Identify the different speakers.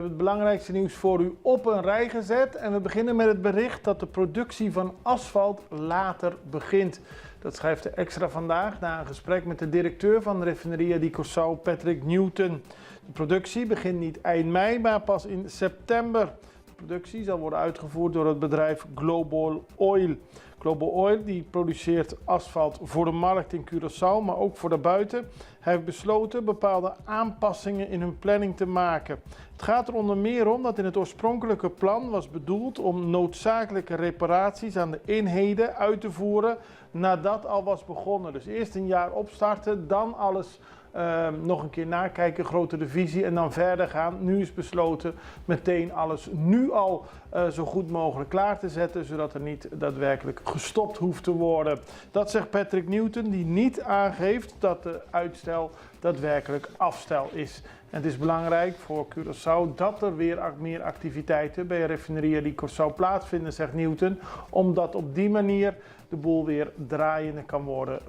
Speaker 1: Het belangrijkste nieuws voor u op een rij gezet en we beginnen met het bericht dat de productie van asfalt later begint. Dat schrijft de Extra vandaag na een gesprek met de directeur van Refineria di Curaçao, Patrick Newton. De productie begint niet eind mei, maar pas in september. De productie zal worden uitgevoerd door het bedrijf Global Oil. Global Oil die produceert asfalt voor de markt in Curaçao, maar ook voor daarbuiten. Hij heeft besloten bepaalde aanpassingen in hun planning te maken. Het gaat er onder meer om dat in het oorspronkelijke plan was bedoeld om noodzakelijke reparaties aan de eenheden uit te voeren nadat al was begonnen. Dus eerst een jaar opstarten, dan alles nog een keer nakijken, grote revisie en dan verder gaan. Nu is besloten meteen alles nu al zo goed mogelijk klaar te zetten, zodat er niet daadwerkelijk gestopt hoeft te worden. Dat zegt Patrick Newton, die niet aangeeft dat de uitstel daadwerkelijk afstel is. En het is belangrijk voor Curaçao dat er weer meer activiteiten bij Refineria di Curaçao plaatsvinden, zegt Newton, omdat op die manier de boel weer draaiende kan worden.